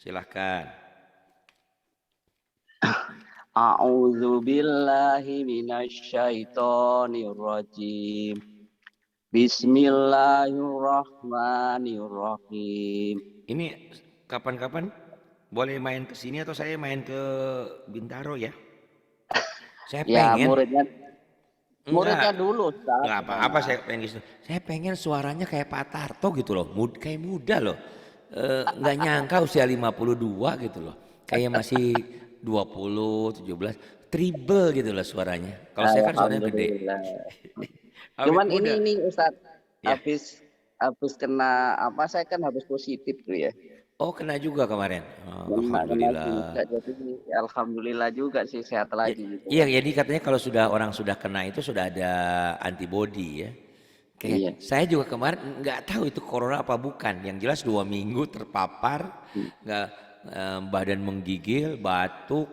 Silahkan. A'udzu billahi minasyaitonir rajim. Bismillahirrahmanirrahim. Ini kapan-kapan boleh main ke sini atau saya main ke Bintaro ya? Saya Ya, pengen. muridnya Enggak. dulu, Ustaz, Enggak di apa-apa sana. saya pengen gitu. Saya pengen suaranya kayak Pak Tarto gitu loh. Kayak muda loh. Enggak nyangka usia 52 gitu loh. Kayak masih 20, 17. Triple gitu loh suaranya. Kalau saya kan suaranya gede. Alhamdulillah. Awet Cuman muda. ini Ustaz, Ya. habis kena apa, saya kan habis positif tuh ya. Oh kena juga kemarin. Oh, Kena juga, Alhamdulillah. jadi alhamdulillah juga sih sehat Ya, lagi gitu iya, kan. jadi katanya kalau sudah orang sudah kena itu sudah ada antibody ya. Kayak Iya. saya juga kemarin nggak tahu itu corona apa bukan. Yang jelas 2 minggu terpapar, nggak badan menggigil, batuk,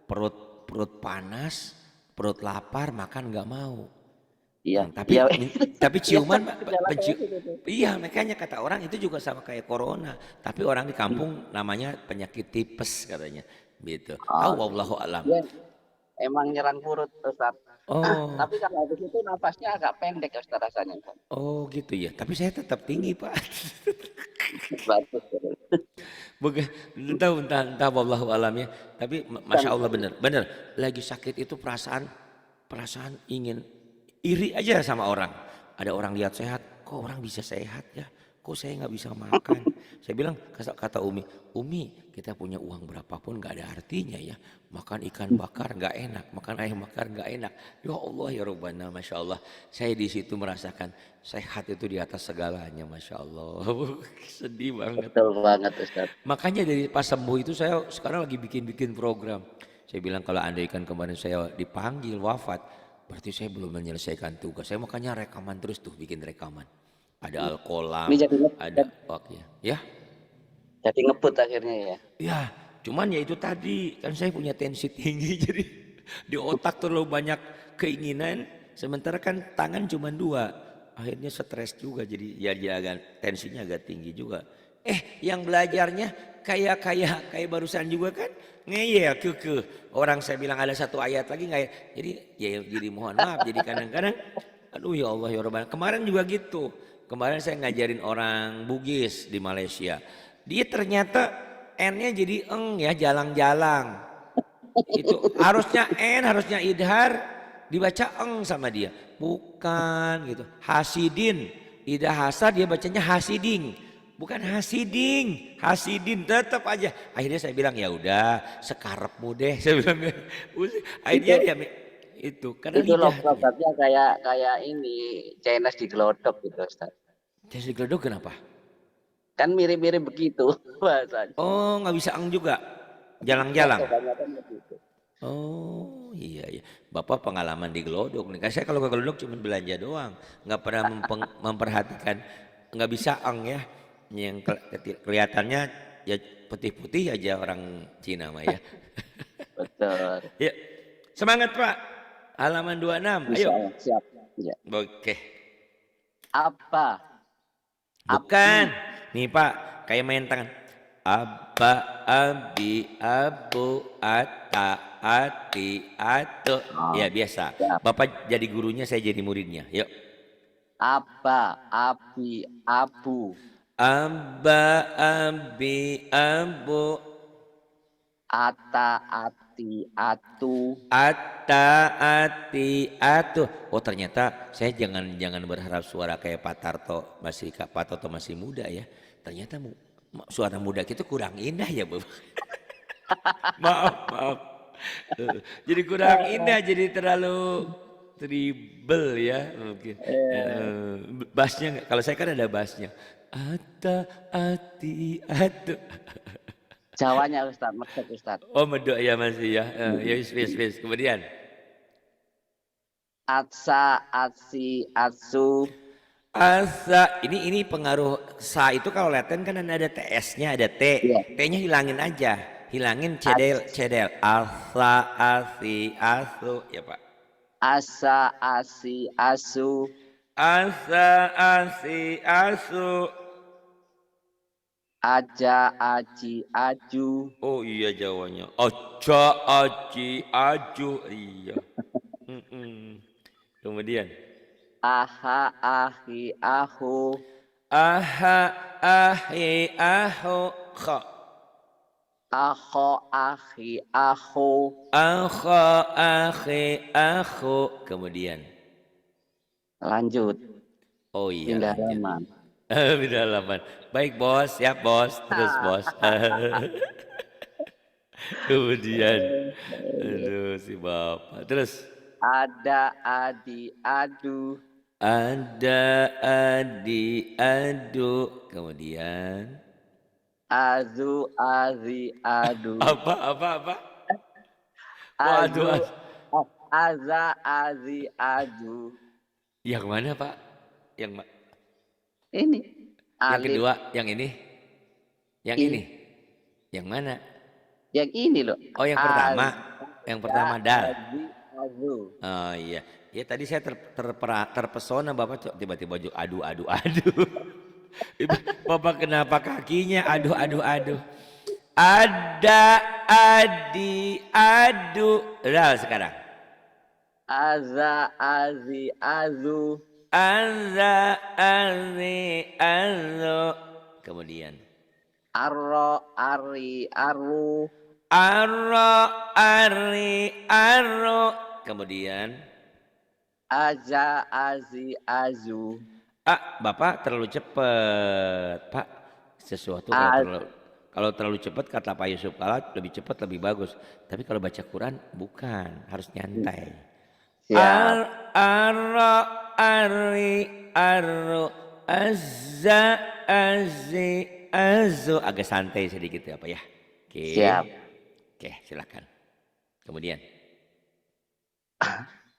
perut perut panas, perut lapar, makan nggak mau. Iya, iya. Tapi Biasa ciuman, gejala COVID itu. iya makanya kata orang itu juga sama kayak corona. Tapi orang di kampung namanya penyakit tipes katanya, gitu. Oh, Wallahu alam. dia emang nyerang perut Ustaz. Oh, Tapi kalau habis itu nafasnya agak pendek Ustaz rasanya. Ustaz. oh gitu ya. Tapi saya tetap tinggi Pak. Batuk. Bukan, entah wallahu alam ya. Tapi Dan masya Allah bener, bener. Lagi sakit itu perasaan, perasaan ingin iri aja sama orang. Ada orang lihat sehat, kok orang bisa sehat ya? Kok saya nggak bisa makan? Saya bilang kata Umi kita punya uang berapapun nggak ada artinya ya. Makan ikan bakar nggak enak, makan ayam bakar nggak enak. Ya Allah ya Rabbana, masya Allah. Saya di situ merasakan sehat itu di atas segalanya, masya Allah. Sedih banget. betul banget Ustaz. Makanya dari pas sembuh itu saya sekarang lagi bikin program. Saya bilang kalau andaikan kemarin saya dipanggil wafat, berarti saya belum menyelesaikan tugas. Saya makanya rekaman terus tuh bikin rekaman. Ada Ini alkolam, ada waknya. Ya, jadi ngebut akhirnya ya. ya. Cuman ya itu tadi kan saya punya tensi tinggi jadi di otak terlalu banyak keinginan. Sementara kan tangan cuma dua. Akhirnya stres juga jadi ya agak tensinya agak tinggi juga. Yang belajarnya kayak barusan juga kan ngeyel ke orang saya bilang ada satu ayat lagi nggak ya, jadi mohon maaf jadi kadang-kadang aduh ya Allah ya Rabbana kemarin juga gitu. Kemarin saya ngajarin orang Bugis di Malaysia, dia ternyata N-nya jadi eng ya, jalang-jalang. Itu harusnya N, harusnya idhar, dibaca eng sama dia. Bukan gitu. Hasidin, ida hasa dia bacanya hasiding. Bukan hasiding, hasidin tetap aja. Akhirnya saya bilang ya udah, sekarepmu deh. Saya bilang Itu akhirnya dia itu karena itu lidah tuh. logatnya kayak kayak ini Chinese digelodok gitu Ustaz. Jadi digledok kenapa? Kan mirip-mirip begitu bahasanya. Oh, nggak bisa eng juga. Jalang-jalang. Kebanyakan begitu. Oh iya iya, Bapak pengalaman di Glodok nih. Saya kalau ke Glodok cuma belanja doang, nggak pernah memperhatikan, nggak bisa eng ya. Yang kelihatannya ya putih-putih aja orang Cina mah ya. Betul. Ya, semangat Pak. Halaman 26, ayo. Insya Allah siap. Ya. Oke, Apa? bukan. Api. Nih Pak, kayak main tangan. Aba, abi, abu, ata, ati, ato. Oh, Ya biasa. siap. Bapak jadi gurunya, saya jadi muridnya. Yuk. Apa? Api. Abu. Aba, abi, abu, Ata. Ati. Atu. ata, ati, atu. Oh ternyata saya jangan berharap suara kayak Pak Tarto Pak Tarto masih muda ya. Ternyata suara muda kita kurang indah ya, Bu. Maaf. Jadi kurang indah, jadi terlalu tribel ya mungkin. Eh, Bassnya kalau saya kan ada bassnya. Ata, ati, atu. Jawanya Ustaz, medek Ustaz. Oh medok ya masih ya. Ya wis. Kemudian Atsa. Atsi. Atsu. asa ini pengaruh sa itu kalau Latin kan ada TS-nya ada T. Ya. T-nya hilangin aja. Hilangin Ats. cedel. Asa, asi, asu ya Pak. Asa. Asi. Asu. Asa, asi, asu. Aja, aji, aju. Oh iya Jawanya. Aja, aji, aju. Iya. Mm-mm. Kemudian. Aha, ahi, ahu. Aha, ahi, aho, kha. Aho, ahi, ahu. Akha, akhi, akhu. Kemudian. Lanjut. Oh iya Pindah lanjut. halaman. Beda halaman. Baik bos, siap bos. Terus bos. Kemudian. Aduh si bapak. Terus. Ada, adi, adu. Ada, adi, adu. Kemudian. Azu, azi, adu. Apa? Kok adu, Azu, adu? aza, azi, adu. Yang mana pak? Yang Ini yang alif kedua, yang ini, yang i. ini, yang mana? Yang ini loh. Oh yang pertama, yang Aza, pertama dal. azi, azu. Oh iya, ya tadi saya terpesona bapak tiba-tiba adu. Bapak kenapa kakinya aduh. Ada, adi, adu. Dal sekarang. Aza, azi, azu. Aza, azi, azu. Kemudian. Arro, ari, aru. Arro, ari, arro. Kemudian. Aja, azi, azu. Bapak terlalu cepat, Pak. Sesuatu Az, kalau terlalu cepat kata Pak Yusuf Kala lebih cepat lebih bagus. Tapi kalau baca Quran bukan, harus nyantai. siap. Arro, ari, arro, azza, azzi, azzu. Agak santai sedikit ya Pak ya. Oke. Siap. Oke, silakan. Kemudian.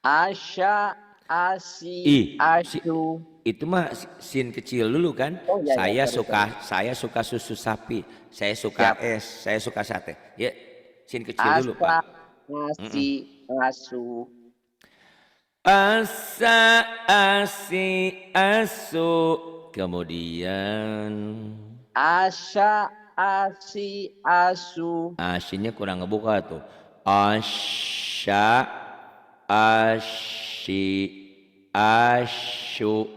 Asya, asi, Si, asu. itu mah sin kecil dulu kan. Oh iya, ya, Saya suka susu sapi, saya suka siap. es, saya suka sate. Ya, sin kecil dulu Asa, Pak. asi, asu. Asa, asi, asu. Kemudian Asya, asi, asu. asinnya kurang ngebuka tuh. Asya, asy, asyu.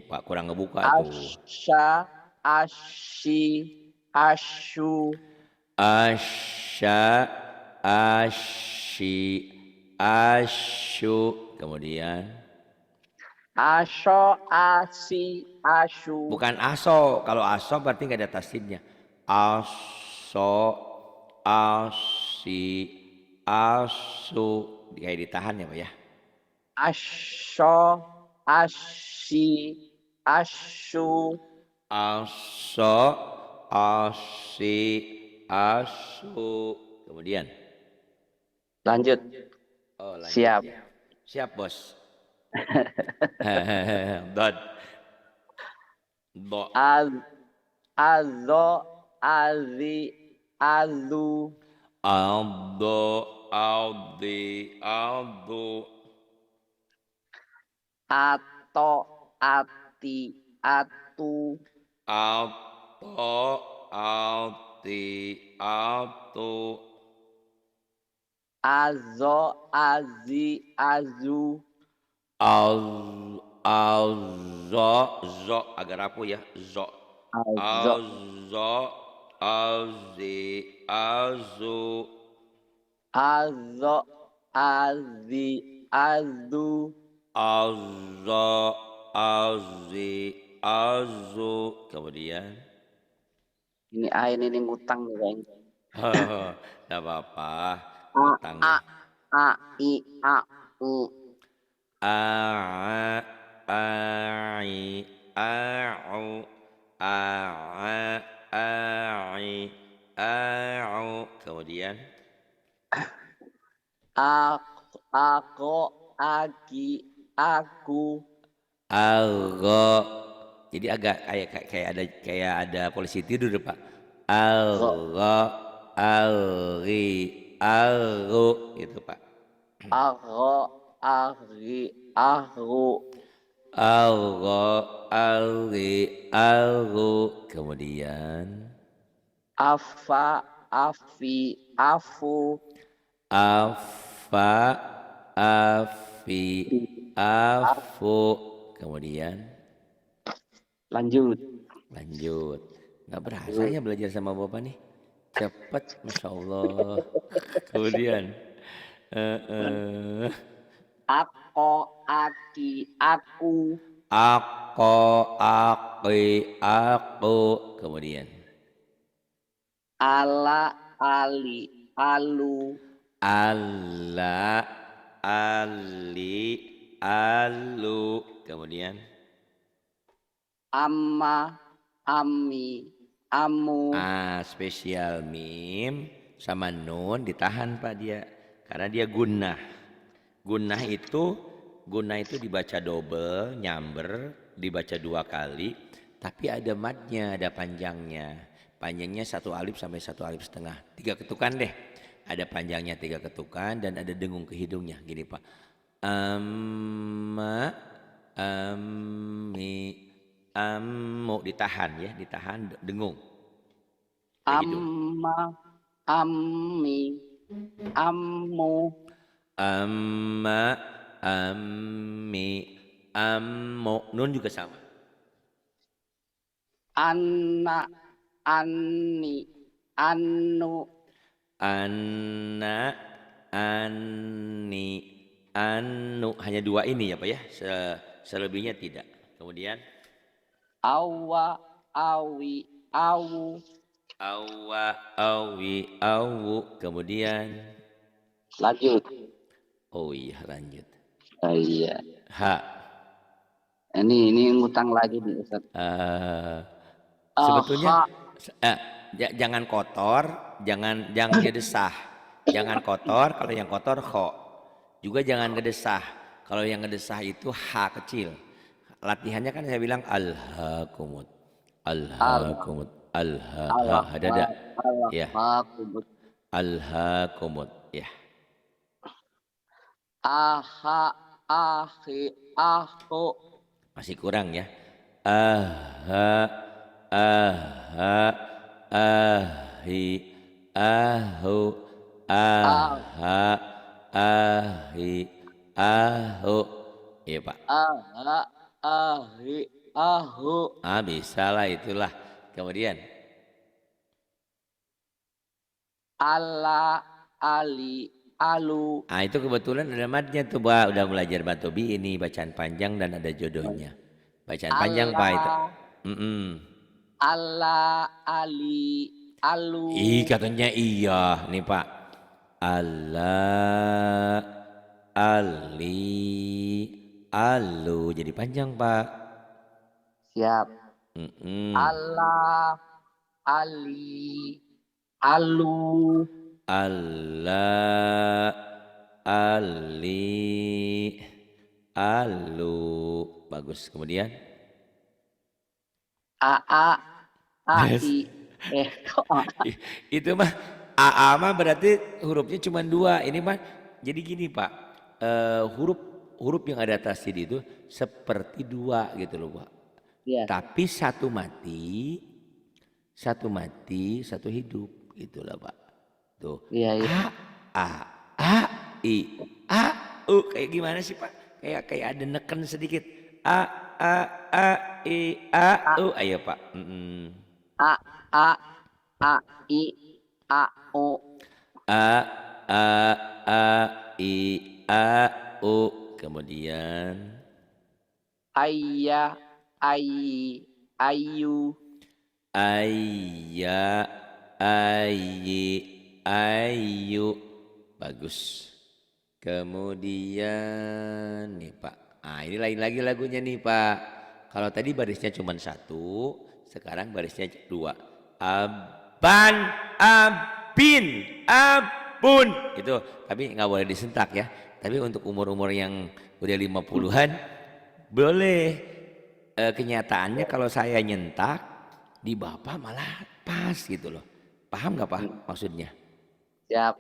Pak kurang ngebuka tuh. Asya, asy, asu. Asya, asy, asyu. Kemudian Aso, asi, asu. bukan aso. Kalau aso berarti nggak ada tasdidnya. Aso, asi, asu. Kayak ditahan ya Pak ya. Aso, asi, asu. Aso, asi, asu. Kemudian. Lanjut. Oh lanjut Siap. ya. Siap bos. Dot. Do. Az, azo, azi, azu. Aldo, aldi, aldo. Ato, ati, atu. Alto, alti, alto. Azo, azi, azu. Alzo, zo agak rapuh ya. Zo. Azo, Alzo, alzi, azu. azo, azi, azu. Alzo, alzi, azu. Kemudian. Ini ain ini ngutang nih, Bang. Tidak apa-apa. A, Utangnya. a, i, a, u. A, ai, au. A, ai, au. Kemudian. Ako, aki, aku. Algo. Jadi agak kayak ada polisi tidur Pak. Algo, alri, alru gitu Pak. Ako, aki, aku. Algo, alri, alru. Kemudian Afa, afi, afu, Afa, afi, afu. Kemudian lanjut. lanjut. Nggak berasa ya belajar sama Bapak nih. Cepet, Masya Allah. Kemudian. eh, eh, Ako, aki, aku, Ako, aki, aku. Kemudian. ala, ali, alu, Alla, ali, alu. Kemudian. amma, ami, amu, Spesial mim sama nun ditahan Pak dia. Karena dia gunnah. Gunnah itu dibaca double, nyamber, dibaca 2 kali. Tapi ada madnya, ada panjangnya. Panjangnya 1 alif sampai 1 alif setengah. 3 ketukan deh. Ada panjangnya 3 ketukan dan ada dengung ke hidungnya. Gini Pak. Amma, ammi, ammu. Ditahan ya, ditahan dengung. Ke hidung. amma, ammi, ammu, Amma, ammi, ammu. Nun juga sama. anna, anni, annu, Anna, anni, annu. Hanya 2 ini ya Pak ya. Selebihnya tidak. Kemudian. awa, awi, awu, Awa, awi, awu. Kemudian. lanjut. Oh iya lanjut. Iya. Ha. Ini ngutang lagi nih Ustaz. Sebetulnya Ha, jangan kotor, jangan ngedesah. Jangan kotor, kalau yang kotor kho. Juga jangan ngedesah. Kalau yang ngedesah itu ha kecil. Latihannya kan saya bilang alhaakumut. Alhaakumut. Allah, Hadada. Ya, Allah, alhaakumut. Ya. aha, ahi, ahu, Masih kurang ya. Aha, aha, ahi, ahu, aha, ahi, ahu. Iya Pak. aha, ahi, ahu, Bisa lah itulah. Kemudian. ala, ali, alu, Itu kebetulan ada madnya tuh Pak. Udah belajar Batobi ini bacaan panjang dan ada jodohnya. Bacaan panjang Pak itu. ala, Mm-mm. ala, ali, alu, Katanya iya nih Pak. Allah, Ali, Alu. Jadi panjang Pak. siap. Mm-mm. Ala, ali, alu, Allah, Ali, Alu. Bagus. Kemudian. aa, Yes. ai, kok Itu mah AA mah berarti hurufnya cuma 2. Ini mah jadi gini Pak. Huruf huruf yang ada tasdid itu seperti 2 gitu loh Pak. ya, Tapi satu mati, satu hidup gitulah Pak. Tuh. iya, iya. A, A, I, A, U. Kayak gimana sih Pak? Kayak ada neken sedikit. A, A, I, A, U. Ayo Pak. A, a, a, i, a, o, A, A, A, I, A, U. Kemudian. ayya, ayi, ayu, Ayya, ayi, ayu. Bagus. Kemudian nih Pak. Ini lain lagi lagunya nih Pak. Kalau tadi barisnya cuma 1, sekarang barisnya 2. Aban, abin, abun. Itu tapi nggak boleh disentak ya. Tapi untuk umur-umur yang udah 50-an boleh. Kenyataannya kalau saya nyentak di Bapak malah pas gitu loh. Paham nggak Pak maksudnya? siap.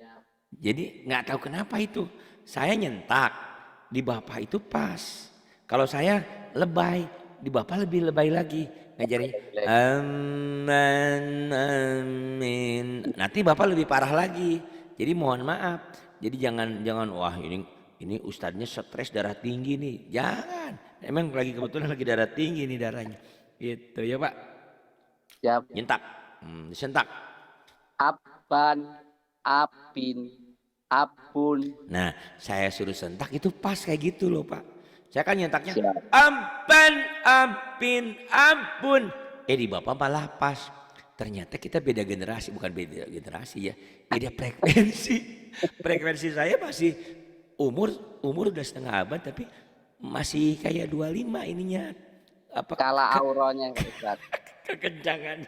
Jadi nggak tahu kenapa itu. Saya nyentak di Bapak itu pas. Kalau saya lebay di Bapak lebih lebay lagi. Ngajarin aman Nanti Bapak lebih parah lagi. Jadi mohon maaf. Jadi jangan wah ini ustadznya stres darah tinggi nih. Jangan. Emang lagi kebetulan lagi darah tinggi nih darahnya. Gitu ya Pak. Siap. Nyentak. Disentak. Aban, apin, apun. Nah, saya suruh sentak itu pas kayak gitu loh Pak. Saya kan nyentaknya Siap. ampan, ampin, ampun. Di Bapak malah pas. Ternyata kita beda generasi, bukan beda generasi ya. Beda frekuensi. Frekuensi saya masih umur udah setengah abad tapi masih kayak 25 ininya. Apa Kala auronya Ustaz. kekencangan.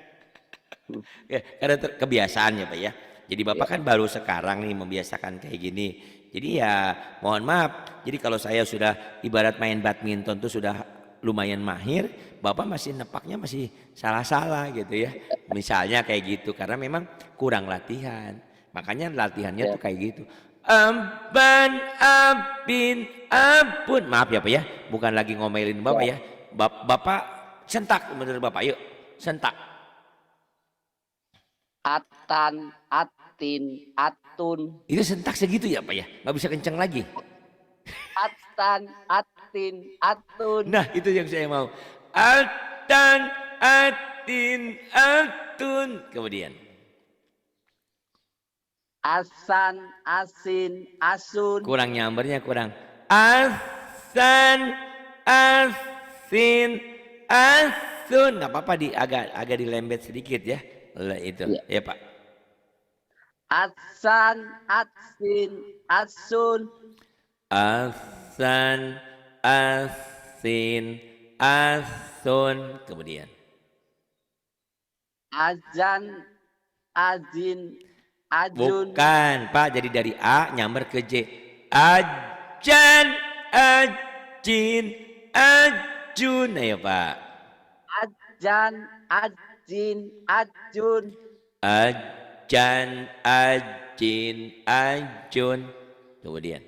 Ya, karena kebiasaan ya Pak ya. Jadi Bapak kan baru sekarang nih membiasakan kayak gini. Jadi ya mohon maaf. Jadi kalau saya sudah ibarat main badminton tuh sudah lumayan mahir, Bapak masih nepaknya masih salah-salah gitu ya. Misalnya kayak gitu karena memang kurang latihan. Makanya latihannya tuh kayak gitu. Amban, ampin, ampun. Maaf ya Pak ya, bukan lagi ngomelin Bapak ya. Bapak sentak bener Bapak, yuk sentak. Atan, atin, atun. Itu sentak segitu ya Pak ya, nggak bisa kenceng lagi. Atan, atin, atun. Nah itu yang saya mau. Atan, atin, atun. Kemudian. Asan, asin, asun. Kurang nyambernya kurang. Asan, asin, asun. Nggak apa-apa agak dilembet sedikit ya. Itu ya Pak. Asan, asin, asun. Asan, asin, asun. Kemudian. Azan, azin, ajun. Bukan Pak, jadi dari A nyamber ke J. Ajan, ajin, ajun. Ayo Pak. Ajan, ajin, ajun. Ajan, ajin, ajun. Kemudian.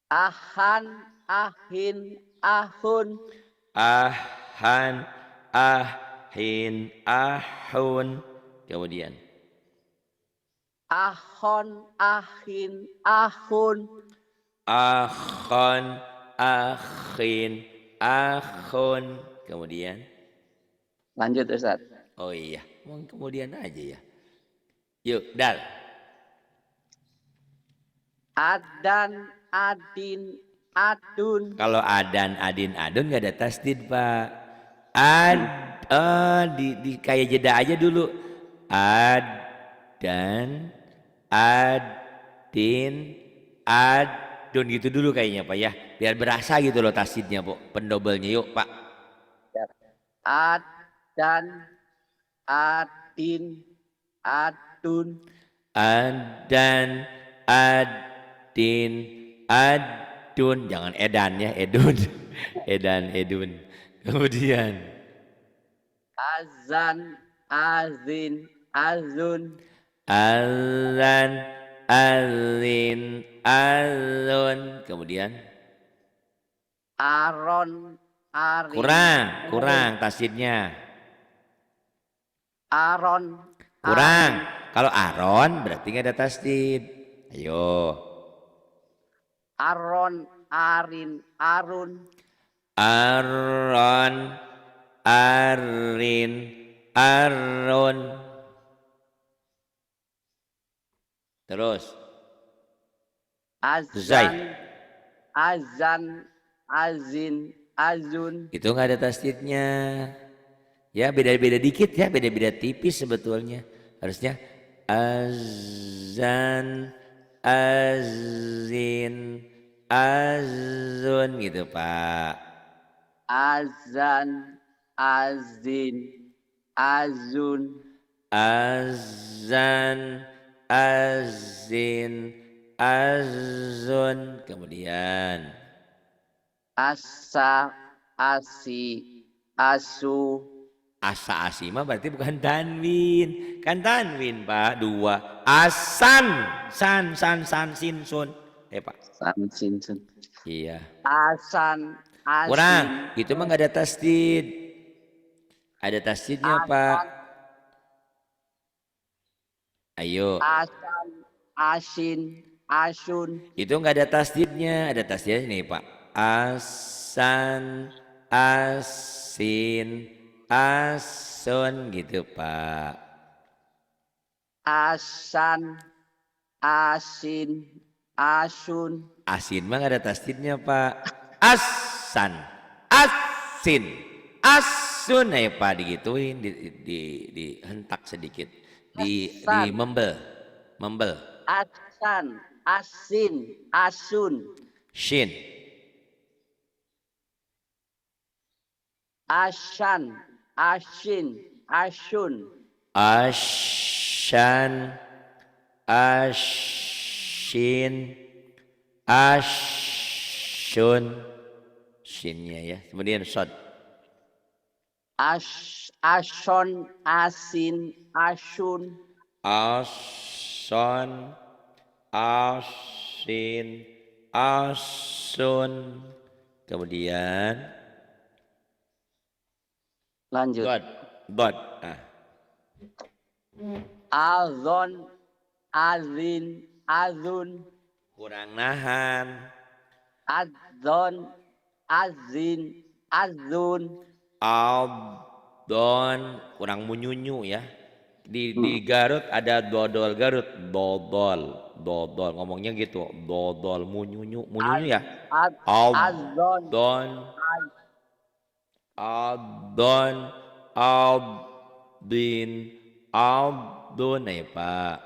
Ahan, ahin, ahun. Ahan, ahin, ahun. Kemudian. Ahon, ahin, ahun. Ahon, ahin, ahun. Kemudian. Lanjut Ustaz. Oh iya, mau kemudian aja ya. Yuk, Dal. Adan, adin, adun. Kalau adan, adin, adun nggak ada tasdid Pak. Kayak jeda aja dulu. Adan, adin, adun gitu dulu kayaknya Pak ya. Biar berasa gitu loh tasdidnya Pak. Pendobelnya yuk Pak. Adan, adin, adun. Adan, adin, adun. Jangan edan ya, edun. Edan, edun. Kemudian. Azan, azin, azun. Azan, azin, azun. Kemudian. Aron, arin. Kurang tasdidnya. Aron. Kurang. Kalau Aron berarti nggak ada tasdid. Ayo. Aron, arin, arun. Aron, arin, arun. Terus. Azan, azan, azin, azun. Itu nggak ada tasdidnya. Ya beda-beda dikit ya, beda-beda tipis sebetulnya. Harusnya azan, azin, azun gitu Pak. Azan, azin, azun. Azan, azin, azun. Kemudian. Asa, asi, asu. Asa asima berarti bukan tanwin. Kan tanwin Pak, 2. Asan, san, sin, sun. Pak. San, sin, sun. Iya. Asan, asin. Kurang, itu mah nggak ada tasdid. Ada tasdidnya Asan, Pak. Ayo. asan, asin, asun, Itu nggak ada tasdidnya, ada tasdidnya nih Pak. Asan, asin, asun gitu Pak. asan, asin, asun, Asin mah nggak ada tasdidnya Pak. Asan, asin, asun. Nah ya Pak digituin, dihentak sedikit, di asan, membel, membel. asan, asin, asun, Shin, asan, asin, asun, ashan, ashin, ashun, shinnya ya. Kemudian shod, ason, asin, asun, ason, asin, asun. Kemudian lanjut. dot, dot. Ah, Azon, azin, azun, kurang nahan. adzon, azin, azun. Abdon, kurang munyunyu ya. Di Garut ada dodol Garut, dodol, dodol. Ngomongnya gitu, dodol, munyunyu, munyunyu Az, ya. az, azon, Abdon, az, abdon, abdin, abdun. Nah ya Pak.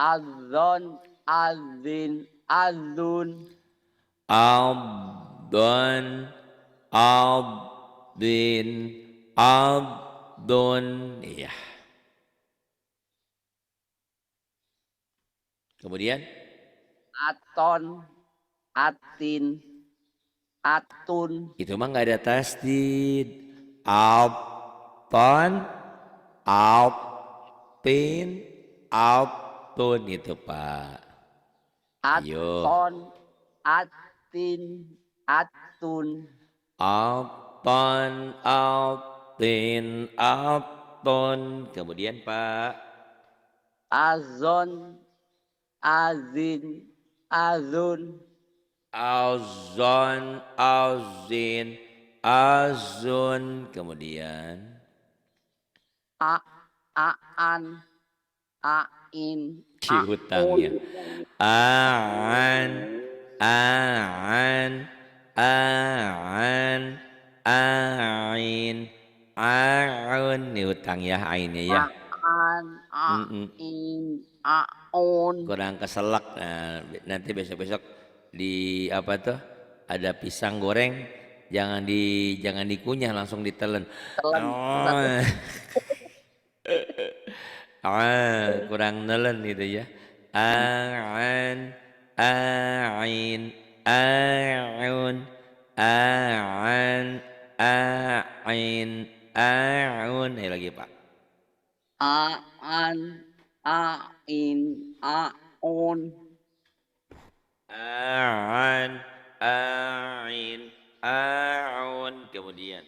azon, azin, azun. Abdon, abdin, abdun. Iya. Kemudian Aton, atin, atun. itu mah nggak ada tasdid. Alton, alpin, altun itu Pak. Ayo. Aton, atin, atun. Alton, altin, altun. Kemudian Pak. Azon, azin, azun. Azon, azin, azun. Kemudian A, aan, ain, si hutangnya. Aan, aan, aan, ain, aun. Ini hutang ya, ainnya ya. aan, Mm-mm. ain, aon. Kurang keselak. Nah, nanti besok-besok di apa tuh? Ada pisang goreng, jangan dikunyah, langsung ditelan. Telan, Oh. Kurang nelen gitu ya. An, ain, aun, an, ain, aun. Lagi Pak. aan, ain, aon. An, ain, aun. Kemudian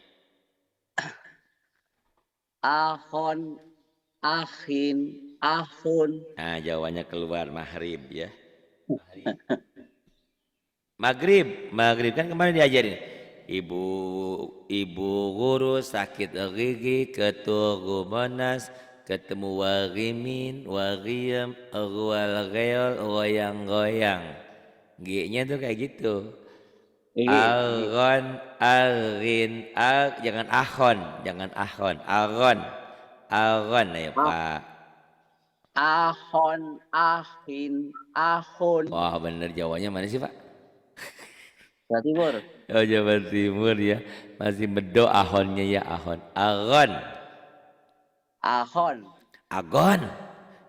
Ahon, ahin, ahun. nah jawabannya keluar maghrib ya. Maghrib kan kemarin diajarin. Ibu guru sakit gigi ketemu monas ketemu warimin wariem rual reol goyang-goyang. G-nya tuh kayak gitu. Aron, arin, jangan ahon, jangan ahon, aron, aron ya Pak. Ahon, ahin, ahun. Wah bener Jawanya mana sih Pak? Jawa Timur. Oh Jawa Timur ya, masih bedo ahonnya ya ahon, aron, Ahon, agon,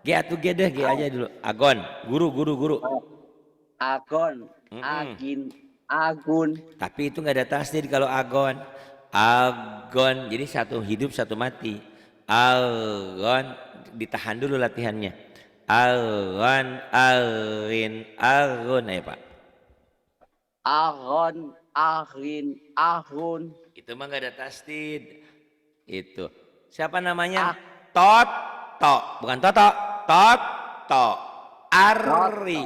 G atau G deh G aja dulu, agon, guru. agon, Mm-mm. agin, agun. Tapi itu nggak ada tasdid kalau agon. Agon, jadi satu hidup satu mati. Agon, ditahan dulu latihannya. Agon, arin, agun, ya Pak. Ahon, ahin, ahun. Itu mah nggak ada tasdid. Itu. Siapa namanya? Ah, Toto, bukan Toto. tot, to. Tot. Ari.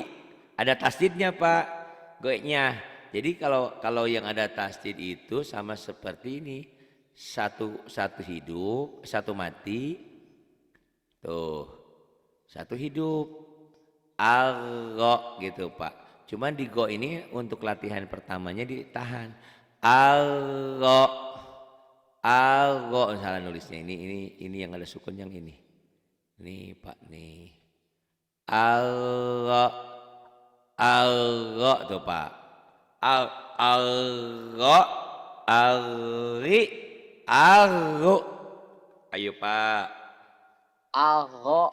Ada tasdidnya Pak, goeknya. Jadi kalau yang ada tasdid itu sama seperti ini. Satu hidup, satu mati. Tuh, satu hidup. Algo gitu Pak. Cuman di go ini untuk latihan pertamanya ditahan. Algo. Algo salah nulisnya ini yang ada sukun yang ini. Nih Pak nih. Algo. Algo tuh Pak. Algo. Alri. Algo. Ayo Pak. Aho,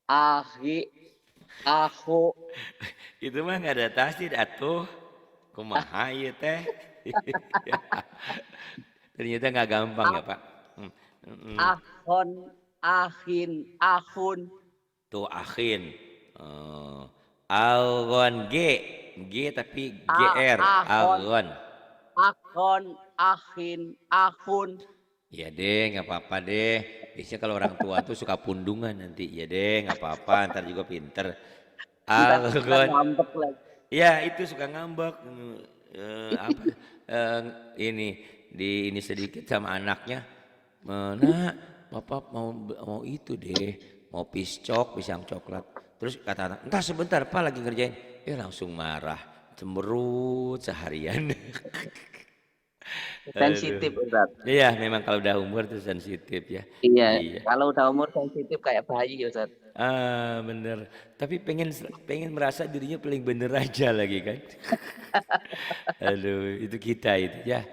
ahi, ahu. Itu mah nggak ada tasdid atuh. Kumaha ieu teh? Ternyata nggak gampang ya Pak. Hmm, Ahon, ahin, ahun. Tuh akhin. Algon G. G tapi GR. Ahon, Algon. akon, ahin, ahun. Ya deh nggak apa-apa deh. Biasanya kalau orang tua tuh suka pundungan nanti. Ya deh nggak apa-apa ntar juga pinter. Ntar Algon. ngambek lagi. Ya itu suka ngambek. Apa? eh, ini ini sedikit sama anaknya. Nah, bapak mau itu deh, mau piscok, pisang coklat. Terus kata anak, entah sebentar pak lagi ngerjain. Langsung marah, cemberut seharian. Sensitif Aduh. Ustaz. Iya, memang kalau udah umur tuh sensitif ya. Iya, Iya. kalau udah umur sensitif kayak bayi Ustaz. Ah, bener. Tapi pengen merasa dirinya paling bener aja lagi kan. Aduh, itu kita itu ya.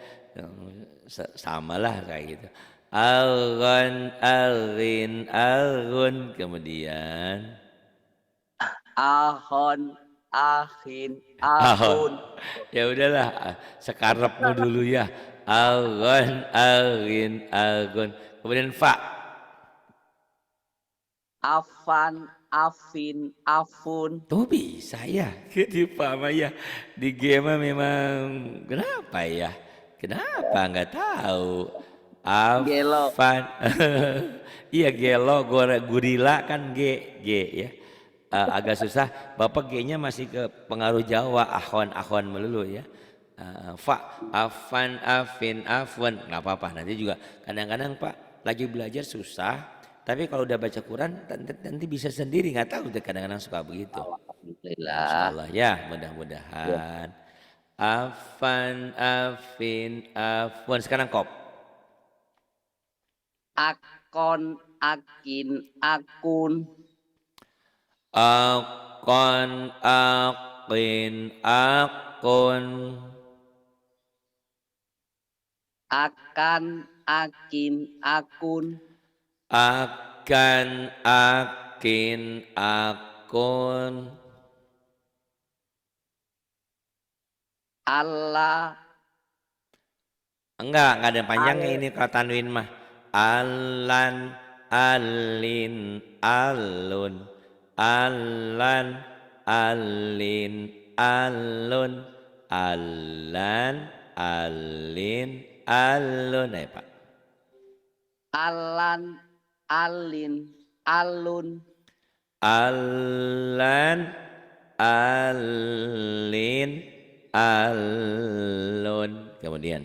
Sama lah kayak gitu. Algon, alin, algun, kemudian Ahon, ahin, ahon. ahun. Ya udahlah, sekarepmu dulu ya. Algon, alin, algun. Kemudian fa. Afan, afin, afun. Tuh bisa ya. Di fa mah ya. Di G mah memang kenapa ya? Kenapa nggak tahu. Gelo. Afan. Iya gelo, gurila kan G ya. Agak susah. Bapak G-nya masih ke pengaruh Jawa, ahon melulu ya. Fa, afan, afin, afwan, nggak apa-apa. Nanti juga kadang-kadang Pak lagi belajar susah. Tapi kalau udah baca Quran nanti bisa sendiri, nggak tahu deh kadang-kadang suka begitu. Insya Alhamdulillah. Allah ya Ya. mudah-mudahan. Afan, afin, afwan. Sekarang kop. Akon, akin, akun. Akon, akin, akun. Akan, akin, akun. Akan, akin, akun. Allah, Enggak ada panjangnya al, ini kalau tanwin mah. Alan, alin, alun. Alan, alin, alun. Alan, alin, alun. Nah, Pak. alan, alin, alun. Alan, alin, alun. Kemudian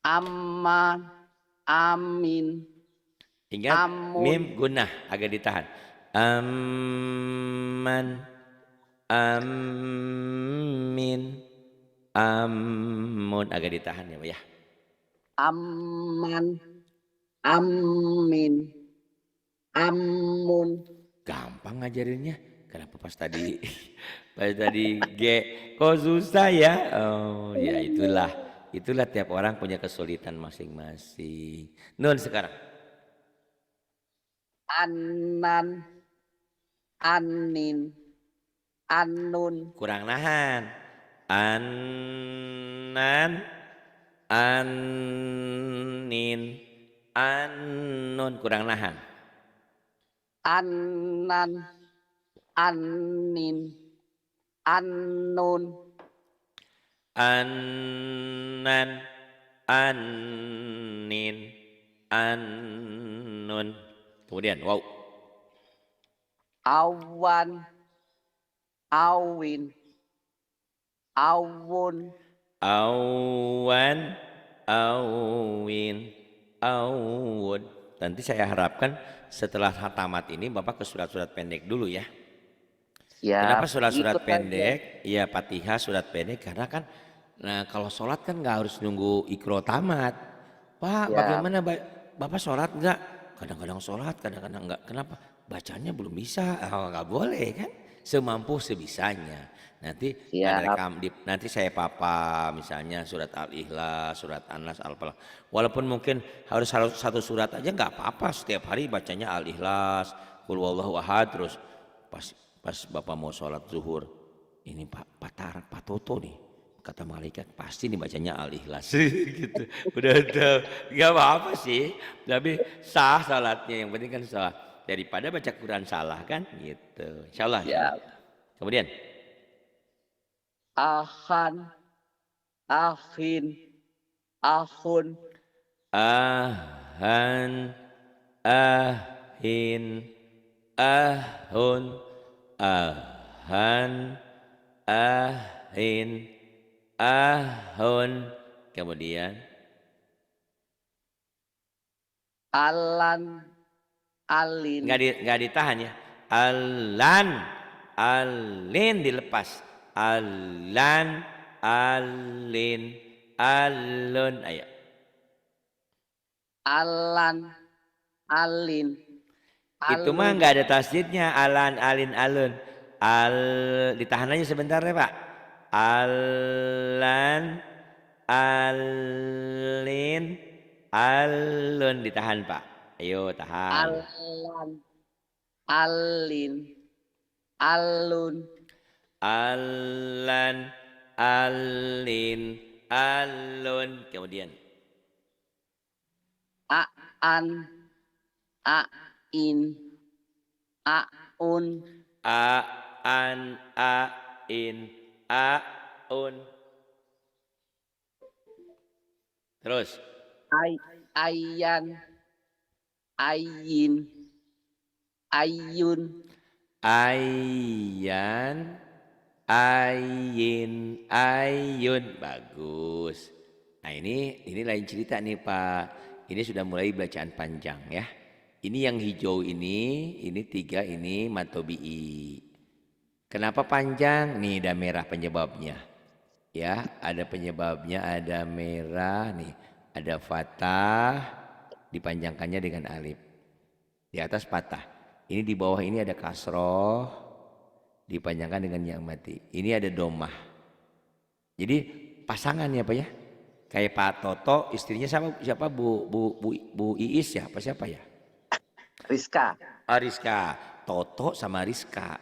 Aman, amin, ingat amun. mim gunah agak ditahan. Aman, amin, amun agak ditahan ya Pak ya. Aman, amin, amun. Gampang ngajarinnya. Kenapa pas tadi G kok susah ya? Oh ya itulah tiap orang punya kesulitan masing-masing. Nun sekarang. Anan, anin, anun. Kurang nahan. Anan, anin, anun kurang nahan. Anan, anin, annun. Anan, anin, annun. Kemudian wow. Awan, awin, awun, Awan, awin, awun. Nanti saya harapkan setelah tamat ini Bapak ke surat-surat pendek dulu ya. siap. Kenapa surat-surat Ikut aja. pendek? Ya Fatihah surat pendek karena kan nah kalau sholat kan nggak harus nunggu ikro tamat. Pak, Siap. bagaimana Bapak sholat nggak? Kadang-kadang sholat, kadang-kadang nggak. Kenapa? Bacanya belum bisa. Oh, nggak boleh kan? Semampu sebisanya. Nanti ada Siap. nanti saya papa misalnya surat Al-Ikhlas, surat An-Nas, Al-Falaq. Walaupun mungkin harus satu surat aja nggak apa-apa. Setiap hari bacanya Al-Ikhlas, Qul huwallahu ahad, terus pas pas Bapak mau sholat zuhur, ini Pak Toto nih, kata malaikat pasti nih bacanya Al-Ikhlas gitu. Udah tahu, nggak apa-apa sih, tapi sah salatnya, yang penting kan sah, daripada baca Quran salah kan gitu. Insya Allah, insya Allah. Siap. Kemudian Ahan, afin, ahun, ahan, ahin, ahun, ahan, ahin, ahun. Kemudian alan, alin, nggak ditahan ya. Alan, alin dilepas. Alan, alin, alun. Ayo. alan, alin, Itu mah alun, nggak ada tasdidnya. Alan, alin, alun. Al, ditahan aja sebentar ya Pak. Alan, alin, alun, ditahan Pak. Ayo tahan. alan, alin, alun, Alan, alin, alun. Kemudian aan, ain, aun, a, an, a, in, a, un. Terus ay, ayan, ayin, ayun, ayan, ayin, ayun. Bagus. Nah ini lain cerita nih Pak. Ini sudah mulai bacaan panjang ya. Ini yang hijau ini tiga ini matobi'i. Kenapa panjang? Nih ada merah penyebabnya. Ya, ada penyebabnya, ada merah nih. Ada fathah, dipanjangkannya dengan alif. Di atas patah. Ini di bawah ini ada kasroh, dipanjangkan dengan yang mati. Ini ada domah. Jadi pasangan ya Pak ya. Kayak Pak Toto, istrinya sama siapa Bu Iis ya, apa siapa ya? Rizka. Rizka, Toto sama Rizka,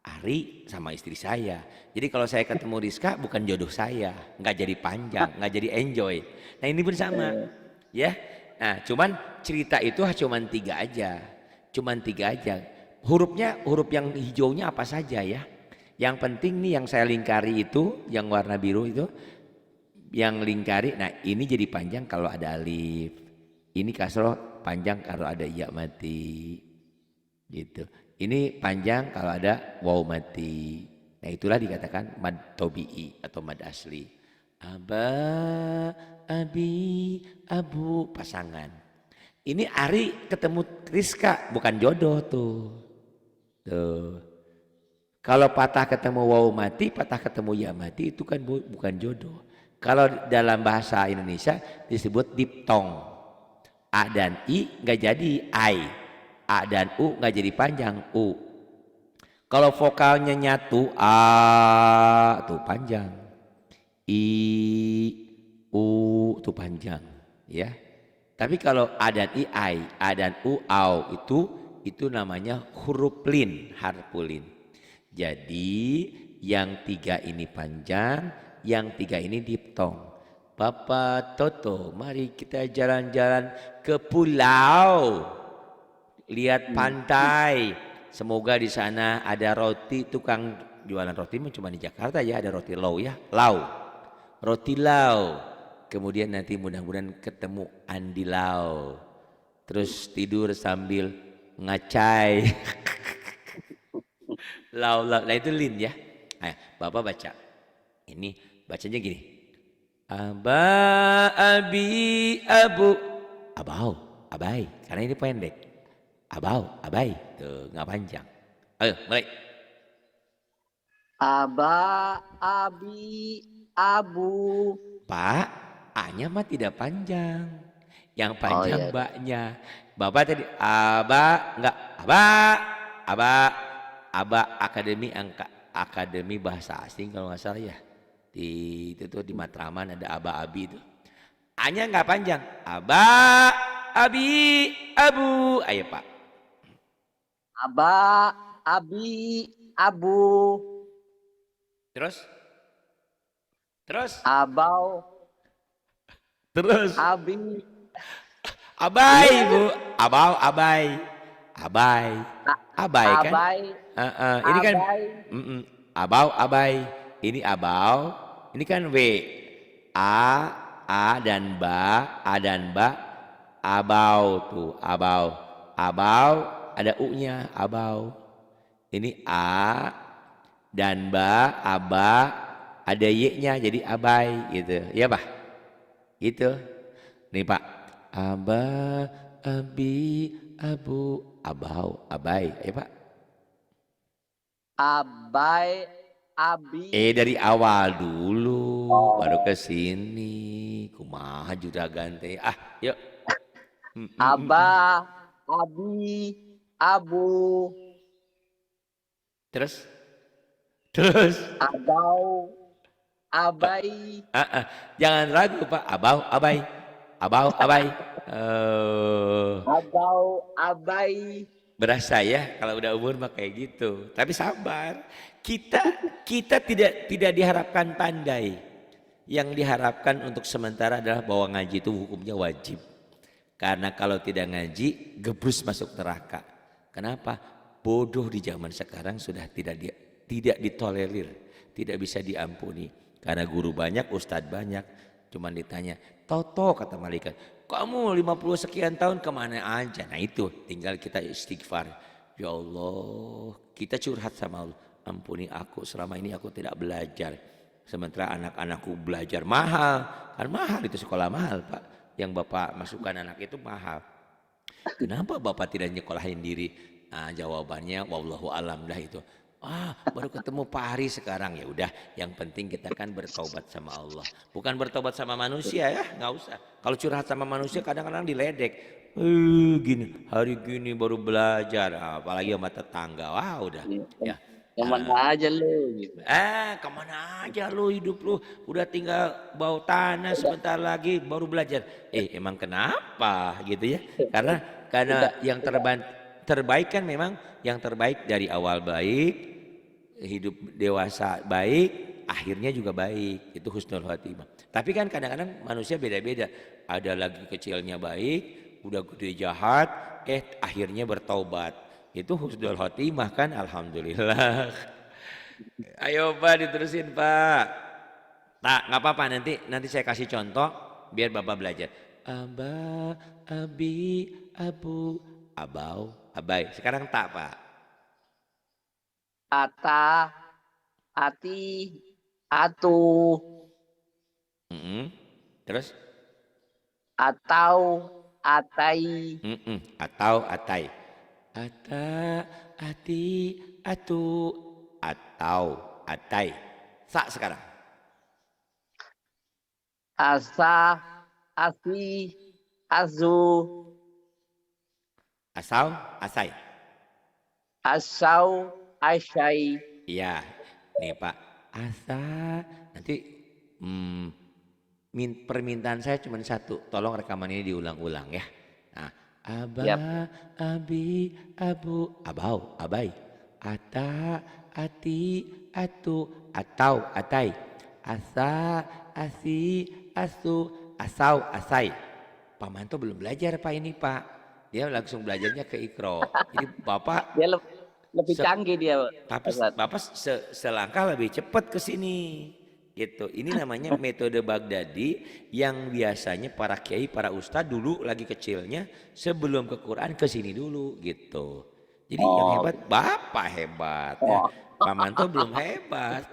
Ari sama istri saya. Jadi kalau saya ketemu Rizka bukan jodoh saya, nggak jadi panjang, nggak jadi enjoy. Nah ini bersama, ya. Nah cuman cerita itu cuman tiga aja. Hurufnya huruf yang hijaunya apa saja ya. Yang penting nih yang saya lingkari itu, yang warna biru itu, yang lingkari. Nah ini jadi panjang kalau ada alif. Ini kasroh panjang kalau ada iya mati. Gitu. Ini panjang kalau ada waw mati. Nah itulah dikatakan mad tobi'i atau mad asli. Aba, abi, abu, pasangan. Ini Ari ketemu Rizka, bukan jodoh tuh. Tuh. Kalau patah ketemu waw mati, patah ketemu ya mati, itu kan bukan jodoh. Kalau dalam bahasa Indonesia disebut diptong. A dan I nggak jadi I. A dan U nggak jadi panjang U. Kalau vokalnya nyatu A tuh panjang. I, U tuh panjang, ya. Tapi kalau A dan I, A dan U, Au itu namanya huruf lin, harfulin. Jadi yang tiga ini panjang, yang tiga ini diptong. Bapak Toto, mari kita jalan-jalan ke pulau, lihat pantai. Semoga di sana ada roti, tukang jualan roti cuma di Jakarta ya, ada roti lau ya, lau, roti lau. Kemudian nanti mudah-mudahan ketemu Andi Lau. Terus tidur sambil ngacai. Lau, nah itu lin ya. Nah, Bapak baca. Ini bacanya gini. Aba, abi, abu. Abau, abai. Karena ini pendek. Abau, abai. Tuh, nggak panjang. Ayo, mulai. Aba, abi, abu. Pak, A-nya mah tidak panjang. Yang Oh panjang ya. Mbaknya. Bapak tadi aba, enggak. Aba, aba Akademi Angka, Akademi Bahasa Asing kalau nggak salah ya. Di itu tuh di Matraman ada aba abi itu. A-nya nggak panjang. Aba, abi, abu. Ayo Pak. Aba, abi, abu. Terus, terus, Abau, terus. abi. Abai Bu, abau, abai, abai, abai kan? Abai, Ini kan abai. abau, abai. Ini abau, ini kan W. A dan ba, abau tuh, abau. Abau ada U-nya, abau. Ini A dan ba, aba, ada Y-nya jadi abai gitu. Ya Pak? Gitu. Nih Pak. Aba, abi, abu, abau, abai. Ayo Pak. Abai, abi. Dari awal dulu baru ke Oh. sini. Kumaha juragan teh. Ah, yuk. Aba, abi, abu. Terus, terus. Abau, abai. Jangan ragu Pak. Abau, abai. Abau, abai. Abau, abai. Berasa ya kalau udah umur mah kayak gitu. Tapi sabar. Kita kita tidak diharapkan pandai. Yang diharapkan untuk sementara adalah bahwa ngaji itu hukumnya wajib. Karena kalau tidak ngaji, gebrus masuk neraka. Kenapa? Bodoh di zaman sekarang sudah tidak ditolerir, tidak bisa diampuni. Karena guru banyak, ustadz banyak. Cuman ditanya, Toto kata malaikat, kamu 50 sekian tahun kemana aja? Nah itu tinggal kita istighfar. Ya Allah, kita curhat sama Allah. Ampuni aku, selama ini aku tidak belajar. Sementara anak-anakku belajar mahal. Kan mahal itu, sekolah mahal Pak. Yang Bapak masukkan anak itu mahal. Kenapa Bapak tidak nyekolahin diri? Nah, jawabannya wallahu alam dah itu. Baru ketemu Pak Hari sekarang. Ya udah, yang penting kita kan bertobat sama Allah. Bukan bertobat sama manusia ya, nggak usah. Kalau curhat sama manusia kadang-kadang diledek. Gini, hari gini baru belajar, apalagi sama tetangga. Wah, udah. Ya. Kemana aja lu gitu. Kemana aja lu hidup lu? Udah tinggal bau tanah sebentar lagi baru belajar. Emang kenapa gitu ya? Karena yang terbaik kan memang yang terbaik dari awal baik, hidup dewasa baik, akhirnya juga baik. Itu husnul khotimah. Tapi kan kadang-kadang manusia beda-beda. Ada lagi kecilnya baik, udah gede jahat, akhirnya bertaubat. Itu husnul khotimah kan, alhamdulillah. Ayo Pak diterusin Pak. Tak, nggak apa-apa, nanti saya kasih contoh biar Bapak belajar. Aba, abi, abu, abau, abai. Sekarang tak Pak. Ata, ati, atu, Terus? atau, atai. Atau atai. Ata, ati, atu, atau atai. Sa sekarang. Asa, asi, azu, Asau, asai. asau, asyai. Iya, nih Pak. Asa, nanti permintaan saya cuma satu. Tolong rekaman ini diulang-ulang ya. Nah, aba, Yap. abi, abu, abau, abai. Ata, ati, atu, atau, atai. Asa, asi, asu, asau, asai. Pak Manto belum belajar Pak ini Pak. Dia langsung belajarnya ke Ikro. Jadi Bapak Dia lebih canggih dia. Bapak selangkah lebih cepat ke sini. Gitu. Ini namanya metode Baghdadi yang biasanya para kiai, para ustadz dulu lagi kecilnya sebelum ke Quran ke sini dulu gitu. Jadi yang Oh, hebat Bapak hebat ya. oh. Pak Manto belum hebat.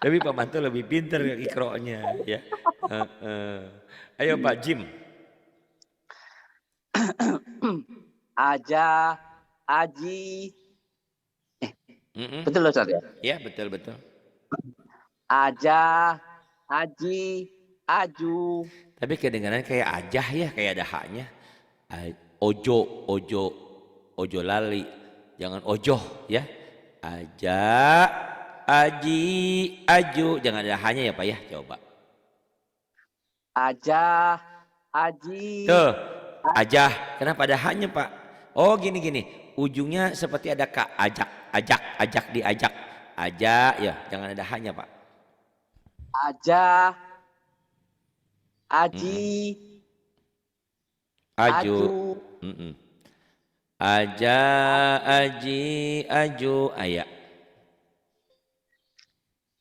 Tapi Pak Manto lebih pinter ikronya ya. Heeh. Ayo Pak Jim. Aja, aji, Mm-mm. betul loh Ustaz ya. Ya betul betul. Aja, aji, aju, Tapi kedengaran kayak ajah ya, kayak ada haknya. Ojo, ojo, ojo lali. Jangan ojoh ya. Aja, aji, aju. Jangan ada hanya ya Pak ya. Coba. aja, aji, Tuh, ajah. Kenapa ada hanya Pak? Oh gini-gini. Ujungnya seperti ada kak. Ajak, ajak, ajak diajak. Aja ya. Jangan ada hanya Pak. aja, Mm-mm. aji, Aju. aju, Mm-mm. Aja, aji, aju. Ayah.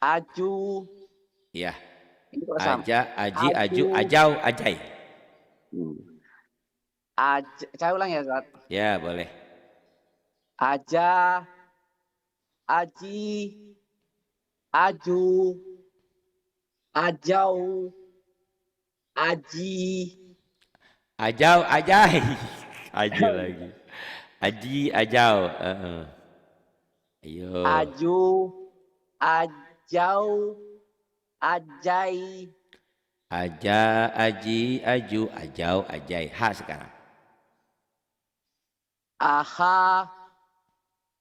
aju. Ya. Ini kok sama. Aja, aji, aju, Aju. ajau, ajai. Aja, saya ulang ya Ustaz. Ya boleh. Aja, aji, aju, ajau, aji, Ajau, ajai. Aju lagi. Aji, ajau. Ayo. aju, ajau, ajai, Aja, aji, aju, ajau, ajai. Ha sekarang. aha,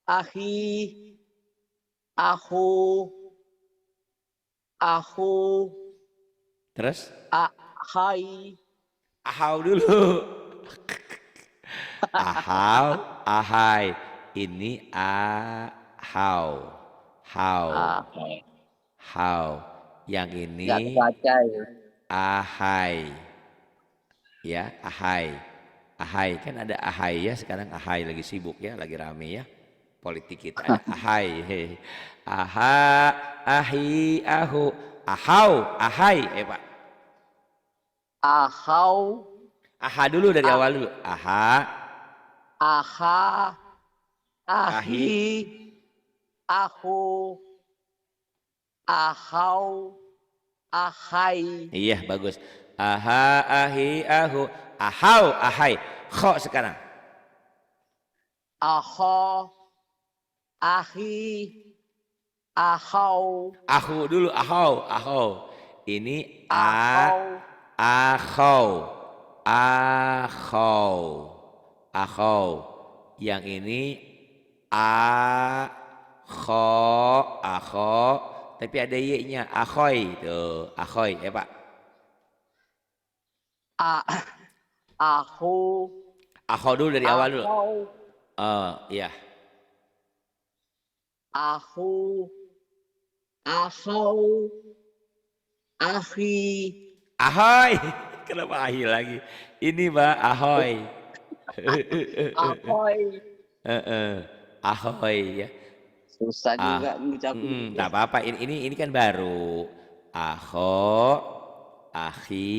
ahi, ahu, ahu, Terus? ahai, Ahau dulu. Ahau, ahai. Ini ahau. Hau, ahai. hau. Yang ini Nggak kebaca ya. ahai. Ya, ahai. Ahai kan ada ahai ya, sekarang ahai lagi sibuk ya, lagi rame ya. Politik kita ada ahai. He. Aha, ahi, ahu, ahau, ahai. Pak. Ahau, Aha dulu dari ah, awal dulu. Aha, aha, ahi. ahi, ahu, ahau, ahai, Iya bagus. Aha, ahi, ahu, ahau, ahai. Kho sekarang. aho, ahi, ahau, Ahu dulu, ahau, ahau. Ini ahau, ahau, ahau, ahau. Yang ini akho, akho. Tapi ada y-nya, akhoy. Tuh, akhoy ya Pak. ah, ahu, Akho dulu dari awal dulu. ahau, Oh iya. ahu, ahau, ahi, Ahoy. Kenapa ahi lagi? Ini Pak, ahoy. ahoi. Ahoy ya. Susah Ah, juga ngucapin itu. tak apa-apa. Ini kan baru. Aho, ahi,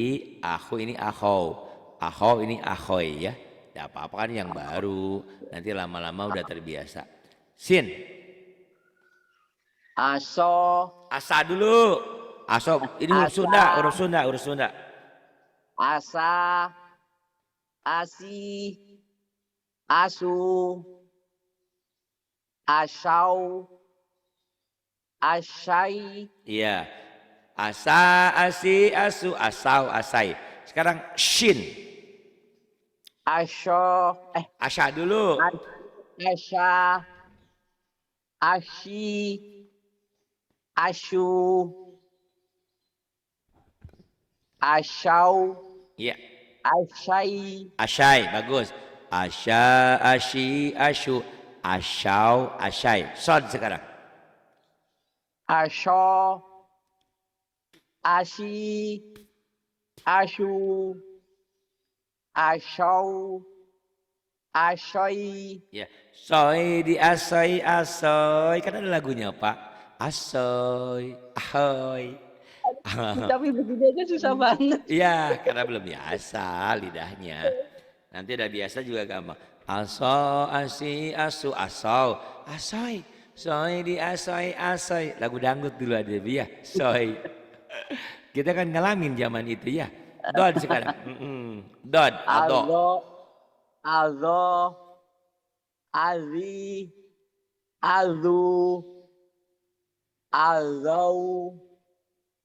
aku ini aho. Aho ini ahoy ya. Tidak apa-apa kan yang baru. Nanti lama-lama udah terbiasa. Sin, Aso, asa dulu. Aso, ini huruf asa, Sunda, huruf Sunda, huruf Sunda. asa, asi, asu, asau, asai, Iya. Asa, asi, asu, asau, asai. Sekarang shin. aso, Asya dulu. asa, asi, asu, asau, Iya. asai, Asyai, bagus. Asya, asyi, asyu. Asyau, asyai. Sod sekarang. aso, asi, asu, asau, asoi, Ya. Soy di asoy, asoy. Kan ada lagunya Pak. asoy, ahoy. Tapi begini aja susah banget. Iya, karena belum biasa lidahnya. Nanti udah biasa juga gampang. Aso, asi, asu, asau, asoy, soy di asoy, asoy. Lagu dangdut dulu ada ya, soy. Kita kan ngalamin zaman itu ya. Dod sekarang. Dod, ado. Aldo, Aldo, Azi, Azu, Azau,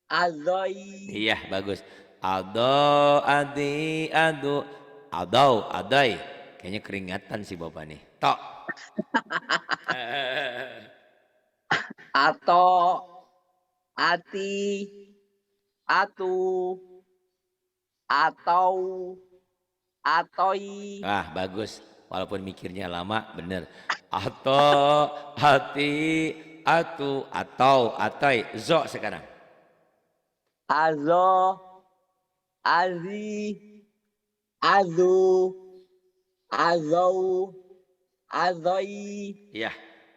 Azoi. Iya, bagus. Ado, adi, adu, adau, adai. Kayaknya keringatan sih bapak nih. Tok. Ato, Ati, Atu, Atau, Atoi. Ah, bagus. Walaupun mikirnya lama, bener. Atau, hati, atu, atau, atai. Zo sekarang. Azo, Azi, Azu, Azau, Azoi. Iya.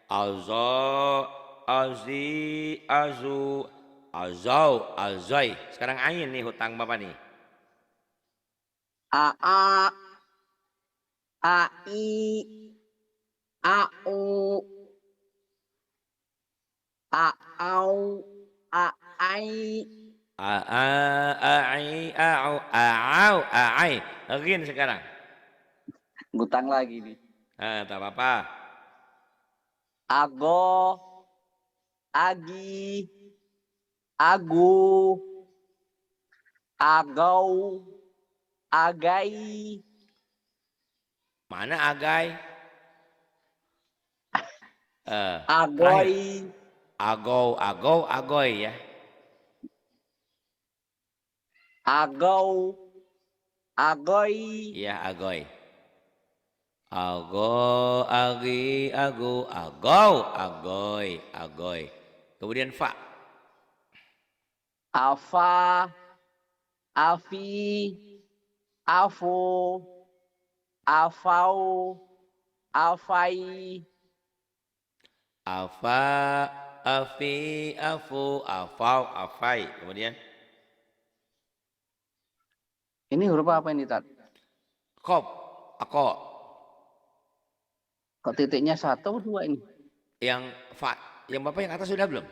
Azo, azi, azu, azau, azai. Sekarang ain nih hutang bapak nih. Aa, Ai, Au, Aau, Aai. A, a, ai, au, aau, aai. Again sekarang. Ngutang lagi nih. Tak apa-apa. Ago, Agi, Agu, Agau, Agai. Mana agai? Terakhir. Agoi, Agou, agou, agoy ya. Agau, Agoi. Iya, agoy. Ago, agi, agu, agou, agoy, agoy. Kemudian fa. Afa, Afi, Afu, Afau, Afai. Afa, afi, afu, afau, afai. Kemudian Ini huruf apa ini, Tat? kop, ako. Kok titiknya satu atau dua ini? Yang fa, yang bapak yang atas sudah belum?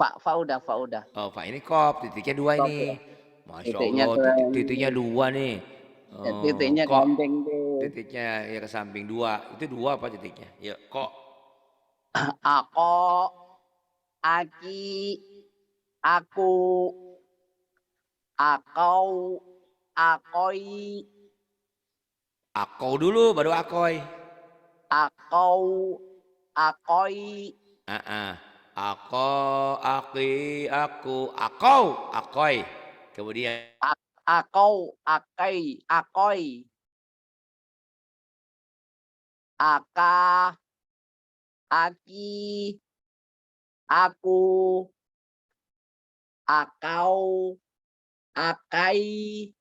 Fa udah, Fa udah. Oh, fa ini kop, titiknya dua Kop ini. ya. Masya Titiknya Allah, ke titiknya dua nih. titiknya Kok gandeng tuh. titiknya ya ke samping dua. Itu dua apa titiknya? Ya, kok. Ako, Aki, Aku, Akau, Akoi, Akau dulu baru akoy. Akau, Akoi, Ah, ah. Ako, aki, aku, akau, akoy. Kemudian Akau, Akai, Akoi, Aka, Aki, Aku, Akau, Akai.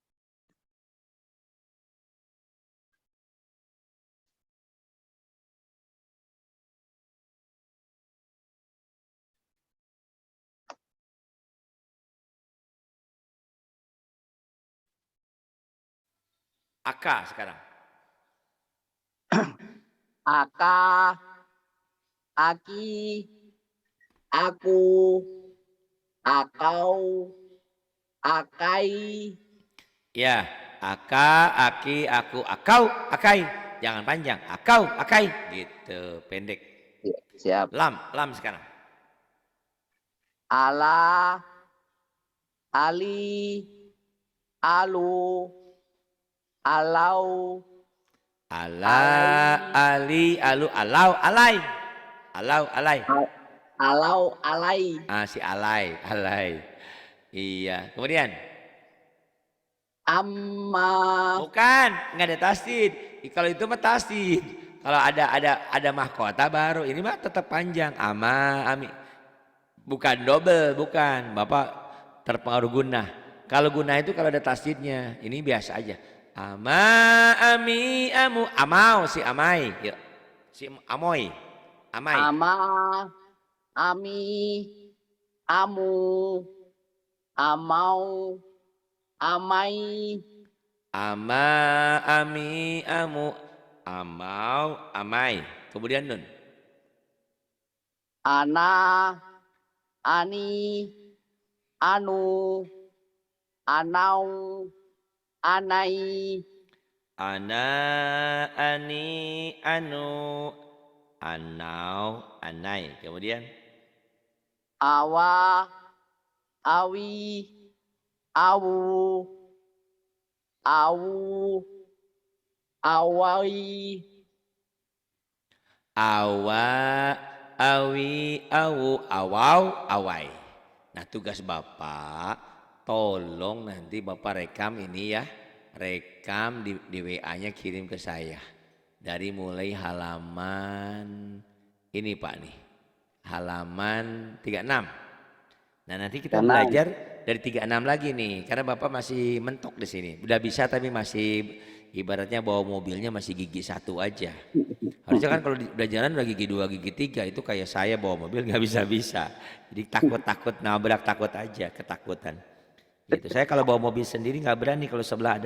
aka sekarang. Aka, Aki, Aku, Akau, Akai. Ya, aka, aki, aku, akau, akai. Jangan panjang. Akau, akai. Gitu, pendek. Siap. Lam sekarang. Ala, Ali, Alu, Alau, Ala, ali, alu, alau, alai. Alau, alai. Alau, Alai. Ah, si alai, alai. Iya. Kemudian, Amma, bukan, nggak ada tasdid. Kalau itu mah tasdid. Kalau ada mahkota baru, ini mah tetap panjang. Ama, ami. Bukan double, bukan. Bapak terpengaruh gunah. Kalau gunah itu kalau ada tasdidnya. Ini biasa aja. Ama, ami, amu, amau, si amai. Yuk. Si amoy. Amai. Ama, ami, amu, amau, amai, Ama, ami, amu, amau, amai. Kemudian nun. ana, ani, anu, anau, anai, Ana, ani, anu, anau, anai. Kemudian awa, awi, awu, awu, awai, awa, awi, awu, awau, awai. Nah tugas Bapak, tolong nanti Bapak rekam ini ya. Rekam di WA-nya kirim ke saya. Dari mulai halaman ini Pak nih. Halaman 36. Nah nanti kita tenang. belajar dari 36 lagi nih. Karena Bapak masih mentok di sini. Udah bisa tapi masih ibaratnya bawa mobilnya masih gigi satu aja. Harusnya kan kalau udah jalan udah gigi dua, gigi tiga, itu kayak saya bawa mobil nggak bisa-bisa. Jadi takut-takut nabrak, takut aja, ketakutan. Gitu. Saya kalau bawa mobil sendiri nggak berani, kalau sebelah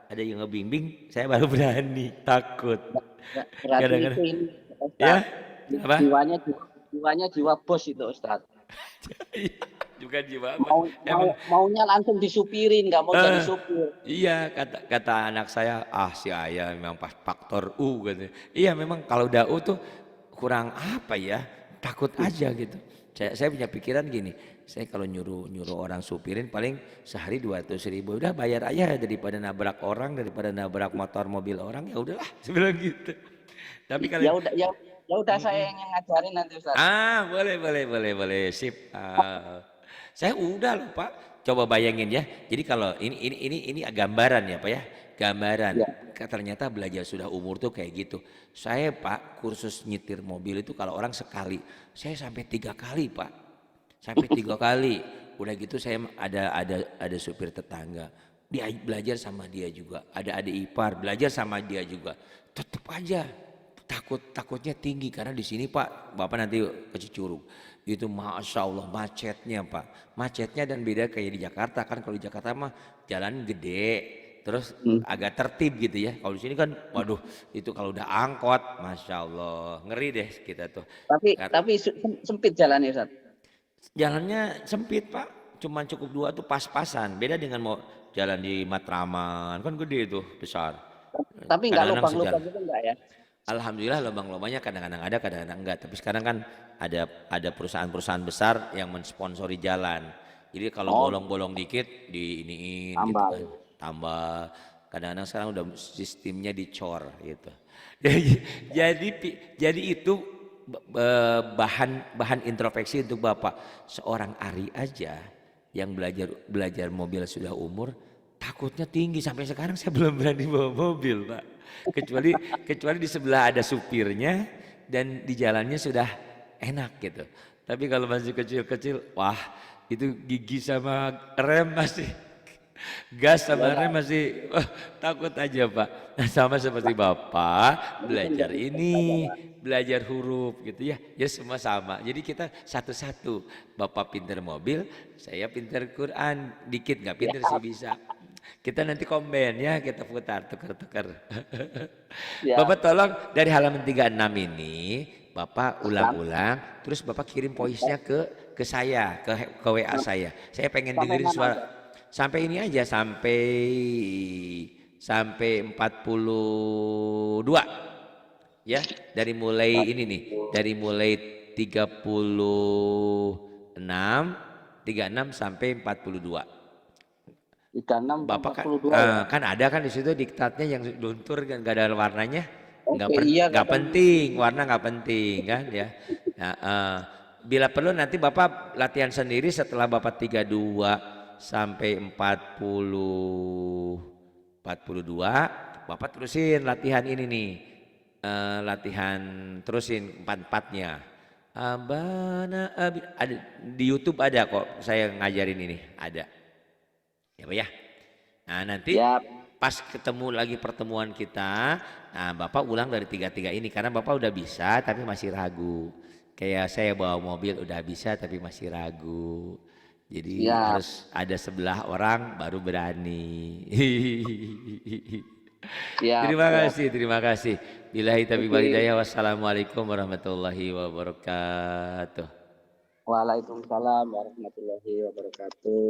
ada yang ngebimbing, saya baru berani, takut. Berarti itu Kadang-kadang, ini ya, Ustaz. apa? Jiwanya jiwa bos itu Ustaz. Iya, juga jiwa apa? Emang Maunya langsung disupirin, nggak mau jadi eh, supir. iya kata anak saya, ah si ayah memang pas faktor U gitu. Iya memang kalau udah U tuh kurang apa ya, takut aja gitu. Saya punya pikiran gini, saya kalau nyuruh orang supirin paling sehari 200.000, udah bayar aja daripada nabrak orang, daripada nabrak motor mobil orang, ya udahlah sebenarnya gitu. Tapi kalau Ya udah saya yang ngajarin nanti Ustaz. boleh sip. Saya udah loh Pak. Coba bayangin ya. Jadi kalau ini gambaran ya Pak ya. Gambaran. Ya. Ternyata belajar sudah umur tuh kayak gitu. Saya Pak kursus nyetir mobil itu kalau orang sekali, saya sampai 3 kali Pak. Sampai 3 kali. Udah gitu saya ada supir tetangga. Dia belajar sama dia juga. Ada adik ipar belajar sama dia juga. Tetap aja takutnya tinggi karena di sini Pak, Bapak nanti ke Cicurug itu masya Allah macetnya Pak, macetnya dan beda kayak di Jakarta kan. Kalau di Jakarta mah jalan gede terus Hmm. agak tertib gitu ya. Kalau di sini kan waduh, itu kalau udah angkot masya Allah ngeri deh kita tuh. Tapi sempit jalannya Ustaz. Jalannya sempit Pak, cuman cukup dua tuh pas-pasan. Beda dengan mau jalan di Matraman kan gede tuh besar. Tapi nggak Kadang-kadang sejalan. lubang-lubang gitu enggak ya? Alhamdulillah lubang-lubangnya kadang-kadang ada, kadang-kadang enggak. Tapi sekarang kan ada perusahaan-perusahaan besar yang mensponsori jalan. Jadi kalau Oh, bolong-bolong dikit diiniin gitu tambah. kan. Tambah. Kadang-kadang sekarang udah sistemnya dicor gitu. Jadi itu bahan introspeksi untuk Bapak. Seorang Ari aja yang belajar mobil sudah umur, takutnya tinggi. Sampai sekarang saya belum berani bawa mobil Pak. Kecuali di sebelah ada supirnya dan di jalannya sudah enak gitu. Tapi kalau masih kecil-kecil, wah itu gigi sama rem masih, gas sama rem masih, wah, takut aja Pak. Nah, sama seperti Bapak belajar ini, belajar huruf gitu ya. Ya semua sama. Jadi kita satu-satu. Bapak pinter mobil, saya pinter Quran. Dikit nggak pinter sih bisa. Kita nanti komen ya, kita putar tukar-tukar. Ya, Bapak tolong dari halaman 36 ini Bapak ulang-ulang, terus Bapak kirim voice-nya ke saya, ke WA saya. Saya pengen sampai dengerin mana suara Ustaz? sampai ini aja, sampai 42 ya. Dari mulai ini nih, dari mulai 36 sampai 42. 36 ke Bapak kan, 42 ya. kan ada kan di situ diktatnya yang luntur kan nggak ada warnanya, Oke, iya nggak katanya. penting, warna nggak penting kan ya. Nah, bila perlu nanti Bapak latihan sendiri setelah Bapak 32 sampai 42, Bapak terusin latihan ini nih, latihan terusin empat-empatnya. Abana ada di YouTube ada kok, saya ngajarin ini ada. Ya Pak ya. Nah nanti Ya, pas ketemu lagi pertemuan kita, nah Bapak ulang dari tiga-tiga ini karena Bapak udah bisa tapi masih ragu. Kayak saya bawa mobil udah bisa tapi masih ragu. Jadi Siap, harus ada sebelah orang baru berani. siap, Terima siap. kasih, terima kasih. Billahi taufiq wal Oke. hidayah. Wassalamualaikum warahmatullahi wabarakatuh. Waalaikumsalam warahmatullahi wabarakatuh.